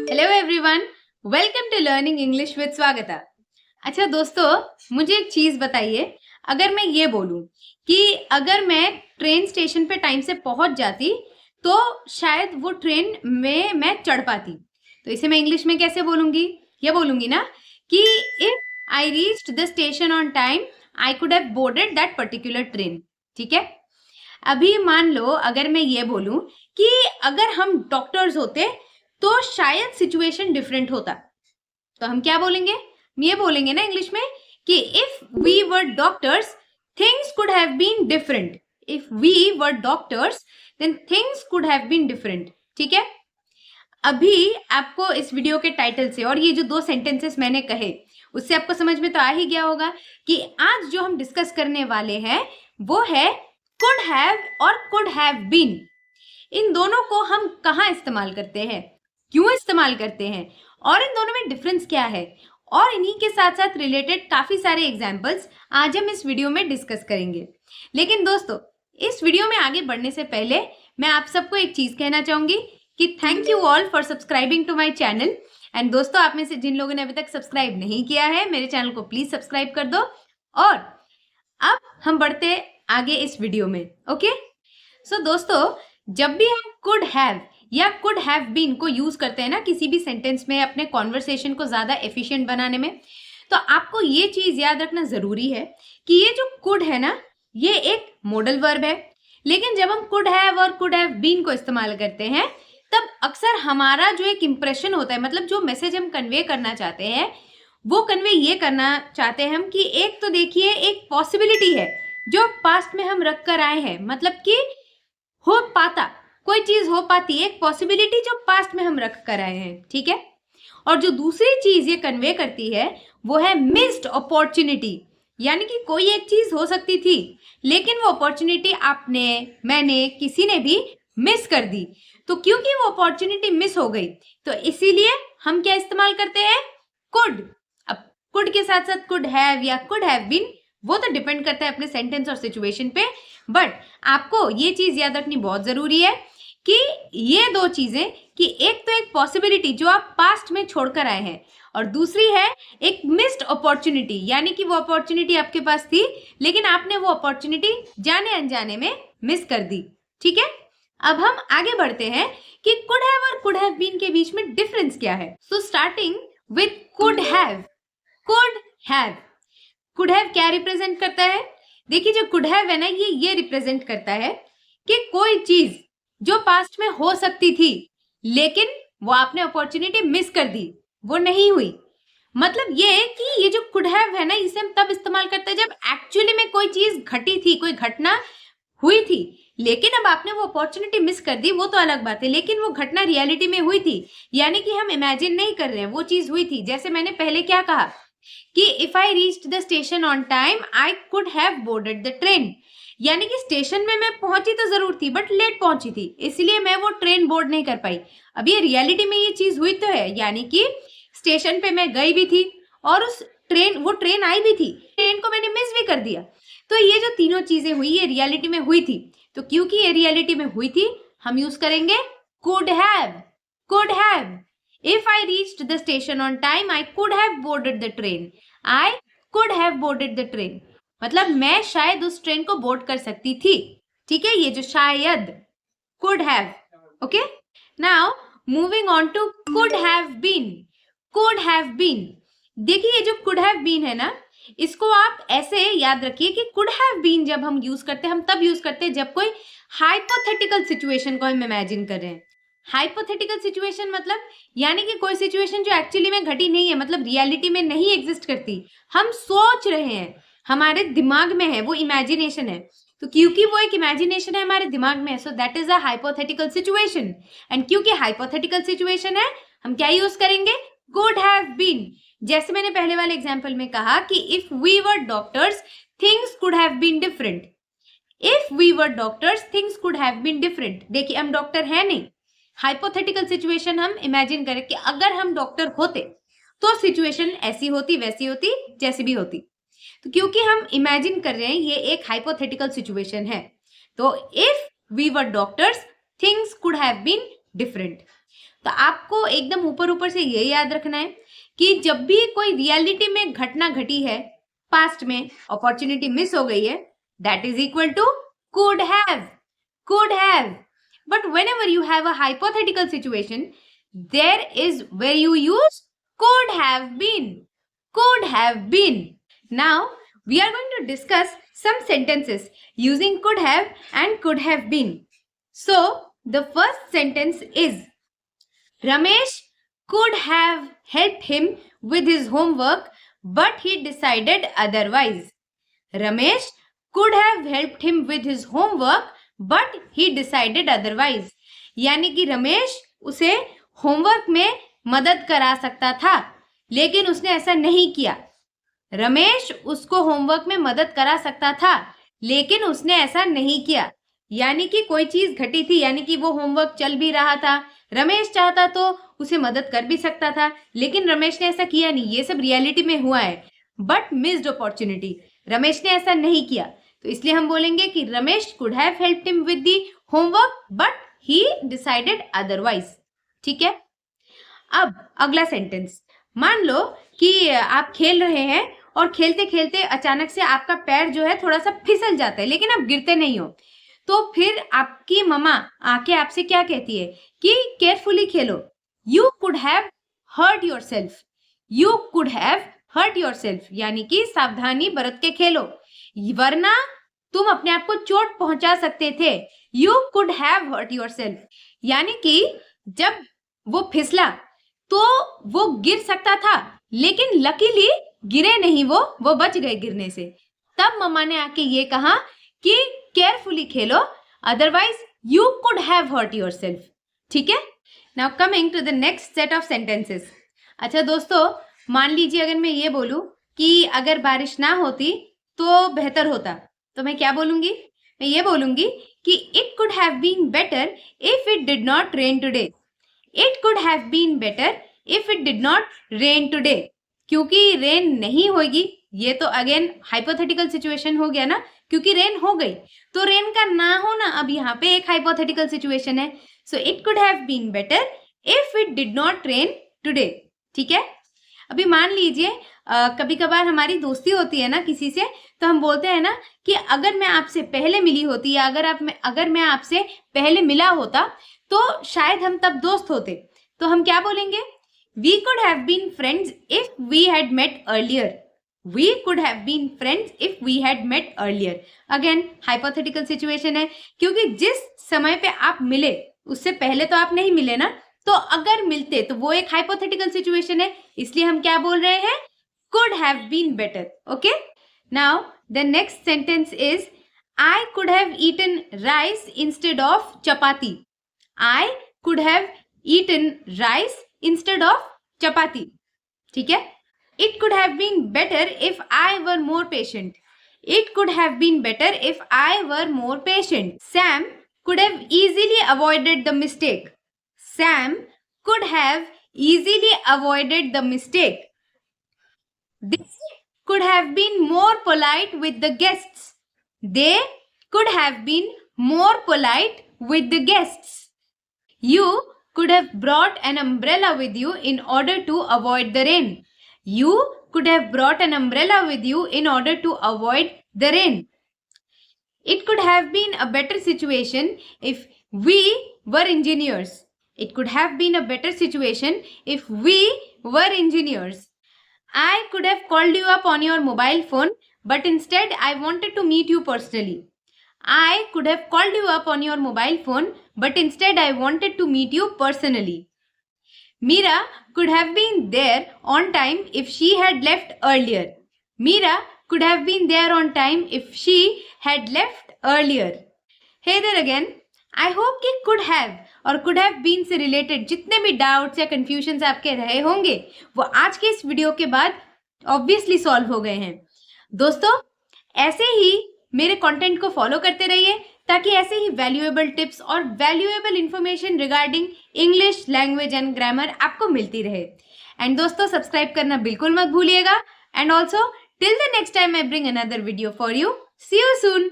Hello everyone, welcome to learning English with Swagata. अच्छा दोस्तों, मुझे एक चीज बताइए, अगर मैं ये बोलूं कि अगर मैं ट्रेन स्टेशन पे टाइम से पहुंच जाती तो शायद वो ट्रेन में मैं चढ़ पाती, तो इसे मैं इंग्लिश में कैसे बोलूंगी? ये बोलूंगी ना कि if I reached the station on time I could have boarded that particular train. ठीक है, अभी मान लो अगर मैं ये बोलूं कि अगर हम डॉक्टर्स होते तो शायद सिचुएशन डिफरेंट होता, तो हम क्या बोलेंगे? ये बोलेंगे ना इंग्लिश में कि if we were doctors things could have been different. If we were doctors then things could have been different. ठीक है, अभी आपको इस वीडियो के टाइटल से और ये जो दो सेंटेंसेस मैंने कहे उससे आपको समझ में तो आ ही गया होगा कि आज जो हम डिस्कस करने वाले हैं वो है कुड हैव और कुड हैव बीन। इन दोनों को हम कहाँ इस्तेमाल करते हैं, क्यों इस्तेमाल करते हैं और इन दोनों में डिफरेंस क्या है, और इन्हीं के साथ साथ रिलेटेड काफी सारे एग्जाम्पल्स आज हम इस वीडियो में डिस्कस करेंगे। लेकिन दोस्तों, इस वीडियो में आगे बढ़ने से पहले मैं आप सबको एक चीज कहना चाहूंगी कि thank you all for subscribing to my channel. And दोस्तों, आप में से जिन लोगों ने अभी तक सब्सक्राइब नहीं किया है मेरे चैनल को प्लीज सब्सक्राइब कर दो। और अब हम बढ़ते आगे इस वीडियो में। ओके सो दोस्तों, जब भी हम कुड हैव या कुड हैव बीन को यूज करते हैं ना किसी भी सेंटेंस में अपने कॉन्वर्सेशन को ज्यादा एफिशिएंट बनाने में, तो आपको ये चीज याद रखना जरूरी है कि ये जो कुड है ना ये एक मॉडल वर्ब है। लेकिन जब हम कुड हैव और कुड हैव बीन को इस्तेमाल करते हैं तब अक्सर हमारा जो एक इंप्रेशन होता है, मतलब जो मैसेज हम कन्वे करना चाहते हैं वो कन्वे ये करना चाहते हैं हम कि एक तो देखिए एक पॉसिबिलिटी है जो पास्ट में हम रख कर आए हैं, मतलब कि हो पाता, कोई चीज हो पाती है, एक पॉसिबिलिटी जो पास्ट में हम रख कर आए हैं। ठीक है, और जो दूसरी चीज ये कन्वे करती है वो है मिस्ड अपॉर्चुनिटी, यानी कि कोई एक चीज हो सकती थी लेकिन वो अपॉर्चुनिटी आपने, मैंने, किसी ने भी मिस कर दी। तो क्योंकि वो अपॉर्चुनिटी मिस हो गई तो इसीलिए हम क्या इस्तेमाल करते हैं? कुड। अब कुड के साथ साथ कुड हैव या कुड हैव बीन, वो तो डिपेंड करता है अपने सेंटेंस और सिचुएशन पे, बट आपको ये चीज याद रखनी बहुत जरूरी है कि ये दो चीजें, कि एक तो एक पॉसिबिलिटी जो आप पास्ट में छोड़कर आए हैं और दूसरी है एक मिस्ड अपॉर्चुनिटी, यानी कि वो अपॉर्चुनिटी आपके पास थी लेकिन आपने वो अपॉर्चुनिटी जाने अनजाने में मिस कर दी। ठीक है, अब हम आगे बढ़ते हैं कि कुड हैव और कुड हैव बीन के बीच में डिफरेंस क्या है। So starting with could have. Could have, could have क्या रिप्रेजेंट करता है? देखिए, जो कुड हैव है ना ये रिप्रेजेंट करता है कि कोई चीज जो पास्ट में हो सकती थी लेकिन वो आपने अपॉर्चुनिटी मिस कर दी, वो नहीं हुई। मतलब ये कि ये जो कुड हैव है ना इसे हम तब इस्तेमाल करते हैं जब एक्चुअली में कोई चीज घटी थी, कोई घटना हुई थी, लेकिन अब आपने वो अपॉर्चुनिटी मिस कर दी, वो तो अलग बात है, लेकिन वो घटना रियलिटी में हुई थी, यानी कि हम इमेजिन नहीं कर रहे हैं, वो चीज हुई थी। जैसे मैंने पहले क्या कहा कि if I reached the station on time I could have boarded the train, यानी कि स्टेशन में मैं पहुंची तो जरूर थी बट लेट पहुंची थी, इसलिए मैं वो ट्रेन बोर्ड नहीं कर पाई। अब ये रियलिटी में ये चीज हुई तो है, यानी कि स्टेशन पे मैं गई भी थी और उस वो ट्रेन आई भी थी, ट्रेन को मैंने मिस भी कर दिया। तो ये जो तीनों चीजें हुई ये रियलिटी में हुई थी, तो क्योंकि ये रियलिटी में हुई थी हम यूज करेंगे could have. Could have, if I reached the station on time I could have boarded the train. I could have boarded the train, मतलब मैं शायद उस ट्रेन को बोर्ड कर सकती थी। ठीक है, ये जो शायद, could have. Okay, now moving on to could have been. Could have been, देखिए ये जो कुड हैव बीन है ना इसको आप ऐसे याद रखिए कि कुड हैव बीन जब हम यूज करते हैं हम तब यूज करते हैं जब कोई हाइपोथेटिकल सिचुएशन को हम इमेजिन कर रहे हैं। हाइपोथेटिकल सिचुएशन मतलब यानी कि कोई सिचुएशन जो एक्चुअली में घटी नहीं है, मतलब रियलिटी में नहीं एग्जिस्ट करती, हम सोच रहे हैं, हमारे दिमाग में है, वो इमेजिनेशन है। तो क्योंकि वो एक इमेजिनेशन है हमारे दिमाग में, so that is a hypothetical situation. And क्योंकि हाइपोथेटिकल सिचुएशन है हम क्या यूज करेंगे? Could have been. जैसे मैंने पहले वाले एग्जाम्पल में कहा कि if we were doctors things could have been different. If we were doctors things could have been different, देखिए हम डॉक्टर है नहीं, हाइपोथेटिकल सिचुएशन हम इमेजिन करें कि अगर हम डॉक्टर होते तो सिचुएशन ऐसी होती, वैसी होती, जैसी भी होती। तो क्योंकि हम इमेजिन कर रहे हैं ये एक हाइपोथेटिकल सिचुएशन है, तो if we were doctors things could have been different. तो आपको एकदम ऊपर ऊपर से ये याद रखना है कि जब भी कोई रियलिटी में घटना घटी है, पास्ट में अपॉर्चुनिटी मिस हो गई है, that is equal to could have, could have. But whenever you have a hypothetical situation, there is where you use could have been, could have been. Now we are going to discuss some sentences using could have and could have been. So the first sentence is, Ramesh could have helped him with his homework, but he decided otherwise. Ramesh could have helped him with his homework, but he decided otherwise. यानी कि रमेश उसे homework में मदद करा सकता था, लेकिन उसने ऐसा नहीं किया। रमेश उसको होमवर्क में मदद करा सकता था, लेकिन उसने ऐसा नहीं किया। यानी कि कोई चीज घटी थी, यानी कि वो होमवर्क चल भी रहा था, रमेश चाहता तो उसे मदद कर भी सकता था, लेकिन रमेश ने ऐसा किया नहीं। ये सब रियलिटी में हुआ है, बट मिस्ड अपॉर्चुनिटी, रमेश ने ऐसा नहीं किया। तो इसलिए हम बोलेंगे कि Ramesh could have helped him with the homework, but he decided otherwise. ठीक है, अब अगला सेंटेंस, मान लो कि आप खेल रहे हैं और खेलते खेलते अचानक से आपका पैर जो है थोड़ा सा फिसल जाता है, लेकिन आप गिरते नहीं हो। तो फिर आपकी मम्मा आके आपसे क्या कहती है कि केयरफुली खेलो, you could have hurt yourself, you could have hurt yourself, यानी कि सावधानी बरत के खेलो, वरना तुम अपने आप को चोट पहुंचा सकते थे। You could have hurt yourself, यानी कि जब वो फिसला तो वो गिर सकता था, लेकिन लकीली गिरे नहीं, वो बच गए गिरने से। तब मम्मा ने आके ये कहा कि केयरफुली खेलो, otherwise you could have hurt yourself. ठीक है, now coming to the next set of sentences. अच्छा दोस्तों, मान लीजिए अगर मैं ये बोलूं कि अगर बारिश ना होती तो बेहतर होता, तो मैं क्या बोलूंगी? मैं ये बोलूंगी कि it could have been better if it did not rain today. It could have been better if it did not rain today, क्योंकि रेन नहीं होगी। ये तो अगेन हाइपोथेटिकल सिचुएशन हो गया ना, क्योंकि रेन हो गई, तो रेन का ना होना अब यहाँ पे एक हाइपोथेटिकल सिचुएशन है। So it could have been better if it did not rain today. ठीक है, अभी मान लीजिए कभी कभार हमारी दोस्ती होती है ना किसी से, तो हम बोलते हैं ना कि अगर मैं आपसे पहले मिली होती या अगर मैं आपसे पहले मिला होता तो शायद हम तब दोस्त होते। तो हम क्या बोलेंगे? We could have been friends if we had met earlier. We could have been friends if we had met earlier. Again hypothetical situation है, क्योंकि जिस समय पे आप मिले उससे पहले तो आप नहीं मिले ना, तो अगर मिलते तो वो एक हाइपोथेटिकल सिचुएशन है, इसलिए हम क्या बोल रहे हैं? could have been better. Okay, now the next sentence is, I could have eaten rice instead of chapati. I could have eaten rice instead of chapati. ठीक है, it could have been better if I were more patient. It could have been better if I were more patient. Sam could have easily avoided the mistake. Sam could have easily avoided the mistake. They could have been more polite with the guests. They could have been more polite with the guests. You could have brought an umbrella with you in order to avoid the rain. You could have brought an umbrella with you in order to avoid the rain. It could have been a better situation if we were engineers. It could have been a better situation if we were engineers. I could have called you up on your mobile phone, but instead I wanted to meet you personally. I could have called you up on your mobile phone, but instead I wanted to meet you personally. Meera could have been there on time if she had left earlier. Meera could have been there on time if she had left earlier. Hey there again. I hope कि could have और could have been से related जितने भी doubts या confusions आपके रहे होंगे वो आज के इस वीडियो के बाद ऑब्वियसली सॉल्व हो गए हैं। दोस्तों, ऐसे ही मेरे कंटेंट को फॉलो करते रहिए ताकि ऐसे ही वैल्यूएबल टिप्स और valuable information regarding English language and grammar आपको मिलती रहे। एंड दोस्तों, सब्सक्राइब करना बिल्कुल मत भूलिएगा। And also till the next time I bring another video for you, see you soon.